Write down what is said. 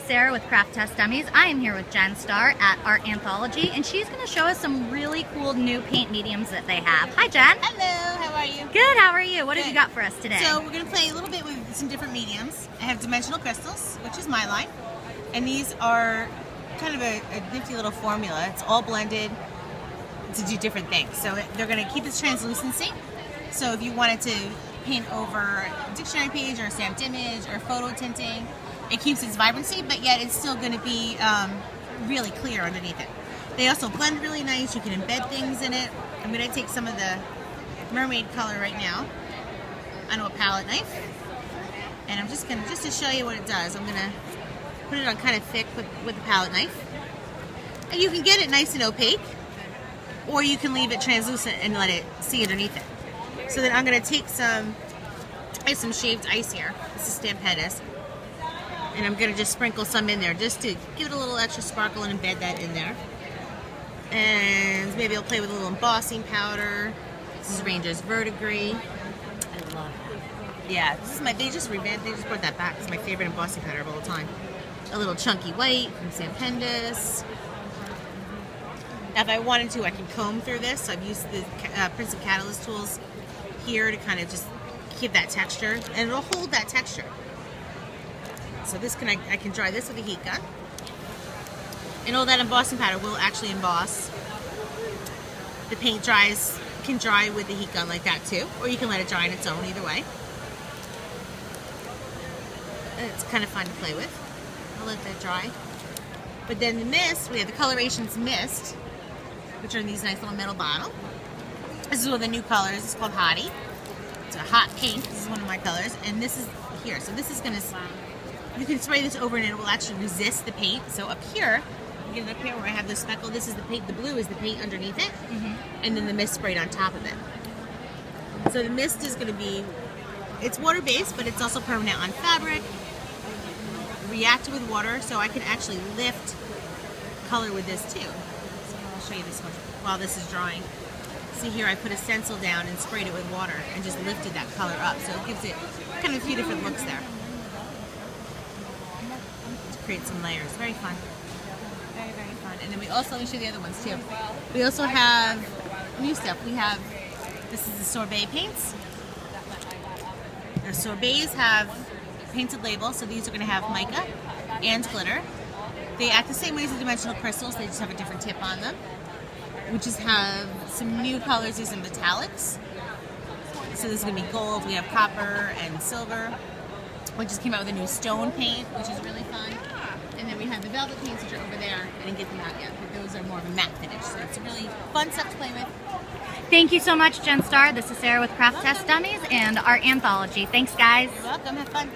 Sarah with Craft Test Dummies. I am here with Jen Starr at Art Anthology, and she's going to show us some really cool new paint mediums that they have. Hi, Jen. Hello, how are you? Good, how are you? What Good. have you got for us today? So we're going to play a little bit with some different mediums. I have dimensional crystals, which is my line, and these are kind of a nifty little formula. It's all blended to do different things. So they're going to keep its translucency. So if you wanted to paint over a dictionary page or a stamped image or photo tinting, it keeps its vibrancy, but yet it's still going to be really clear underneath it. They also blend really nice. You can embed things in it. I'm going to take some of the mermaid color right now onto a palette knife, and I'm just going to, just to show you what it does, I'm going to put it on kind of thick with the palette knife. And you can get it nice and opaque, or you can leave it translucent and let it see underneath it. So then I'm going to take some, I have some shaved ice here. This is Stampedis. And I'm going to just sprinkle some in there just to give it a little extra sparkle and embed that in there. And maybe I'll play with a little embossing powder. This is Ranger's Verdigris. I love that. Yeah, this is my, they just brought that back. It's my favorite embossing powder of all time. A little chunky white from Stampedis. Now if I wanted to, I can comb through this. So I've used the Prince of Catalyst tools here to kind of just give that texture. And it'll hold that texture. So this can, I can dry this with a heat gun. And all that embossing powder will actually emboss. The paint can dry with the heat gun like that too. Or you can let it dry on its own, either way. And it's kind of fun to play with. I'll let that dry. But then the mist, we have the Colorations Mist, which are in these nice little metal bottle. This is one of the new colors. It's called Hottie. It's a hot pink. This is one of my colors. And this is here. So this is going to... You can spray this over and it will actually resist the paint. So up here, you get it up here where I have the speckle, this is the paint, the blue is the paint underneath it, and then the mist sprayed on top of it. So the mist is going to be, it's water-based, but it's also permanent on fabric, react with water, so I can actually lift color with this too. So I'll show you this one while this is drying. See here, I put a stencil down and sprayed it with water and just lifted that color up. So it gives it kind of a few different looks there. Create some layers. Very fun. Very, very fun. And then we also, let me show you the other ones too. We also have new stuff. We have, this is the Sorbet Paints. The Sorbets have painted labels, so these are going to have mica and glitter. They act the same way as the dimensional crystals, they just have a different tip on them. We just have some new colors, these are metallics. So this is going to be gold. We have copper and silver. We just came out with a new stone paint, which is really fun. And then we have the velvet paints, which are over there. I didn't get them out yet, but those are more of a matte finish. So it's really fun stuff to play with. Thank you so much, Jen Starr. This is Sarah with Craft Test Dummies and Art Anthology. Thanks, guys. You're welcome. Have fun.